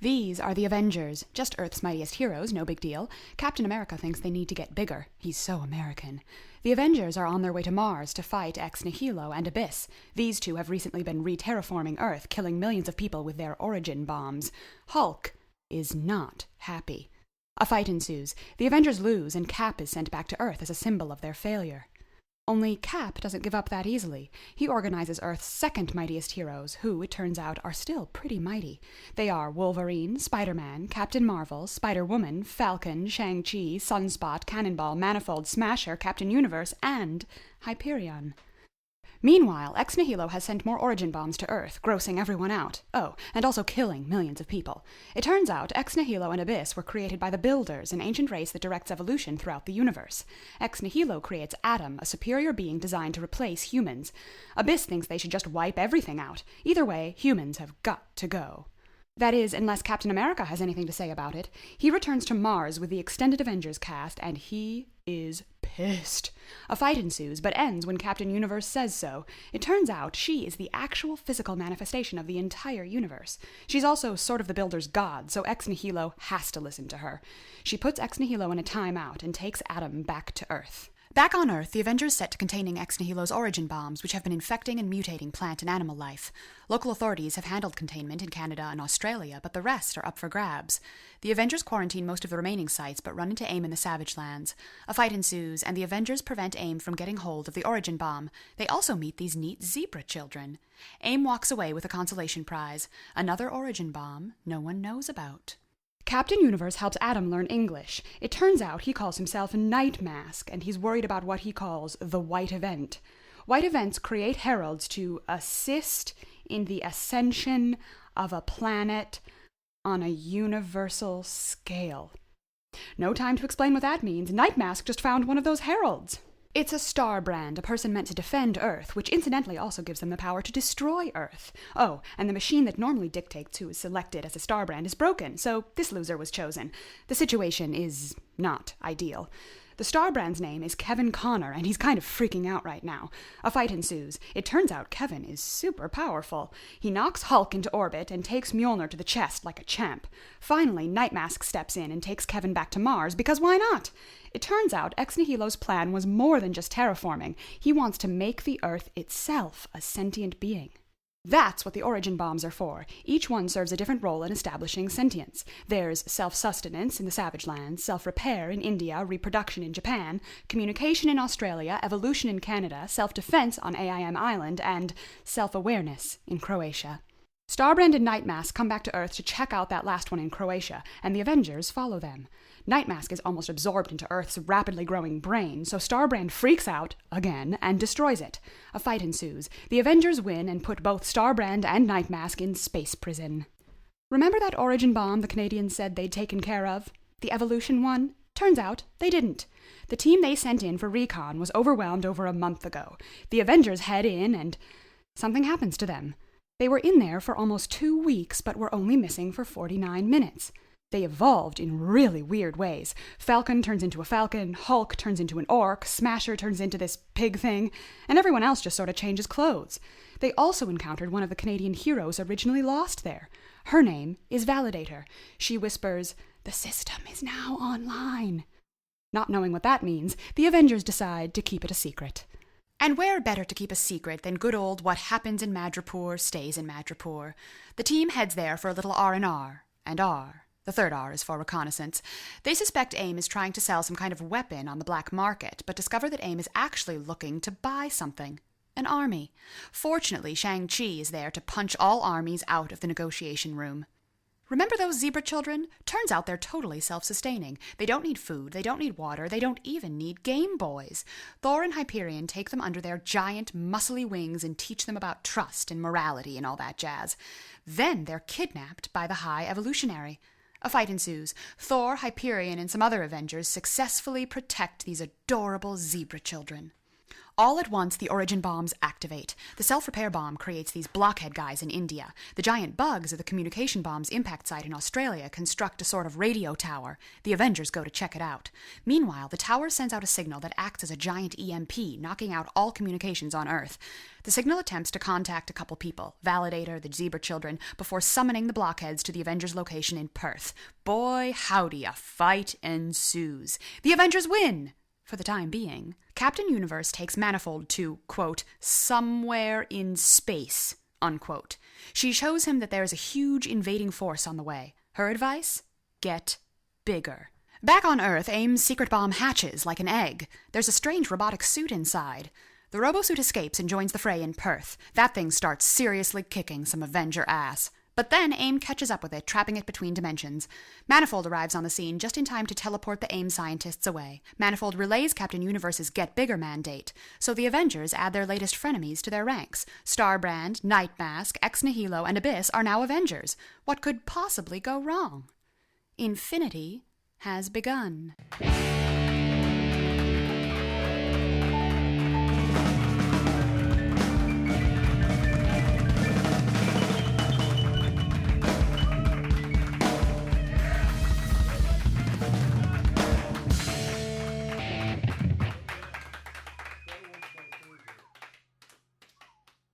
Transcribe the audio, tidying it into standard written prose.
These are the Avengers, just Earth's mightiest heroes, no big deal. Captain America thinks they need to get bigger. He's so American. The Avengers are on their way to Mars to fight Ex Nihilo and Abyss. These two have recently been re-terraforming Earth, killing millions of people with their origin bombs. Hulk is not happy. A fight ensues. The Avengers lose, and Cap is sent back to Earth as a symbol of their failure. Only Cap doesn't give up that easily. He organizes Earth's second mightiest heroes, who, it turns out, are still pretty mighty. They are Wolverine, Spider-Man, Captain Marvel, Spider-Woman, Falcon, Shang-Chi, Sunspot, Cannonball, Manifold, Smasher, Captain Universe, and Hyperion. Meanwhile, Ex Nihilo has sent more origin bombs to Earth, grossing everyone out. Oh, and also killing millions of people. It turns out Ex Nihilo and Abyss were created by the Builders, an ancient race that directs evolution throughout the universe. Ex Nihilo creates Adam, a superior being designed to replace humans. Abyss thinks they should just wipe everything out. Either way, humans have got to go. That is, unless Captain America has anything to say about it. He returns to Mars with the extended Avengers cast, and he is pissed. A fight ensues, but ends when Captain Universe says so. It turns out she is the actual physical manifestation of the entire universe. She's also sort of the Builder's god, so Ex Nihilo has to listen to her. She puts Ex Nihilo in a timeout and takes Adam back to Earth. Back on Earth, the Avengers set to containing Ex Nihilo's origin bombs, which have been infecting and mutating plant and animal life. Local authorities have handled containment in Canada and Australia, but the rest are up for grabs. The Avengers quarantine most of the remaining sites, but run into AIM in the Savage Lands. A fight ensues, and the Avengers prevent AIM from getting hold of the origin bomb. They also meet these neat zebra children. AIM walks away with a consolation prize, another origin bomb no one knows about. Captain Universe helps Adam learn English. It turns out he calls himself Night Mask, and he's worried about what he calls the White Event. White Events create heralds to assist in the ascension of a planet on a universal scale. No time to explain what that means. Night Mask just found one of those heralds. It's a star brand, a person meant to defend Earth, which incidentally also gives them the power to destroy Earth. Oh, and the machine that normally dictates who is selected as a star brand is broken, so this loser was chosen. The situation is not ideal. The star brand's name is Kevin Connor, and he's kind of freaking out right now. A fight ensues. It turns out Kevin is super powerful. He knocks Hulk into orbit and takes Mjolnir to the chest like a champ. Finally, Nightmask steps in and takes Kevin back to Mars, because why not? It turns out Ex Nihilo's plan was more than just terraforming. He wants to make the Earth itself a sentient being. That's what the origin bombs are for. Each one serves a different role in establishing sentience. There's self-sustenance in the Savage Lands, self-repair in India, reproduction in Japan, communication in Australia, evolution in Canada, self-defense on AIM Island, and self-awareness in Croatia. Starbrand and Nightmask come back to Earth to check out that last one in Croatia, and the Avengers follow them. Nightmask is almost absorbed into Earth's rapidly growing brain, so Starbrand freaks out, again, and destroys it. A fight ensues. The Avengers win and put both Starbrand and Nightmask in space prison. Remember that origin bomb the Canadians said they'd taken care of? The evolution one? Turns out they didn't. The team they sent in for recon was overwhelmed over a month ago. The Avengers head in and something happens to them. They were in there for almost 2 weeks, but were only missing for 49 minutes. They evolved in really weird ways. Falcon turns into a falcon, Hulk turns into an orc, Smasher turns into this pig thing, and everyone else just sort of changes clothes. They also encountered one of the Canadian heroes originally lost there. Her name is Validator. She whispers, "The system is now online." Not knowing what that means, the Avengers decide to keep it a secret. And where better to keep a secret than good old what happens in Madripoor stays in Madripoor. The team heads there for a little R&R, and R. The third R is for reconnaissance. They suspect AIM is trying to sell some kind of weapon on the black market, but discover that AIM is actually looking to buy something. An army. Fortunately, Shang-Chi is there to punch all armies out of the negotiation room. Remember those zebra children? Turns out they're totally self-sustaining. They don't need food, they don't need water, they don't even need Game Boys. Thor and Hyperion take them under their giant, muscly wings and teach them about trust and morality and all that jazz. Then they're kidnapped by the High Evolutionary. A fight ensues. Thor, Hyperion, and some other Avengers successfully protect these adorable zebra children. All at once, the origin bombs activate. The self-repair bomb creates these blockhead guys in India. The giant bugs of the communication bomb's impact site in Australia construct a sort of radio tower. The Avengers go to check it out. Meanwhile, the tower sends out a signal that acts as a giant EMP, knocking out all communications on Earth. The signal attempts to contact a couple people, Validator, the Zebra Children, before summoning the blockheads to the Avengers location in Perth. Boy, howdy, a fight ensues. The Avengers win! For the time being. Captain Universe takes Manifold to, quote, somewhere in space, unquote. She shows him that there is a huge invading force on the way. Her advice? Get bigger. Back on Earth, AIM's secret bomb hatches like an egg. There's a strange robotic suit inside. The robosuit escapes and joins the fray in Perth. That thing starts seriously kicking some Avenger ass. But then AIM catches up with it, trapping it between dimensions. Manifold arrives on the scene just in time to teleport the AIM scientists away. Manifold relays Captain Universe's Get Bigger mandate, so the Avengers add their latest frenemies to their ranks. Starbrand, Nightmask, Ex Nihilo, and Abyss are now Avengers. What could possibly go wrong? Infinity has begun.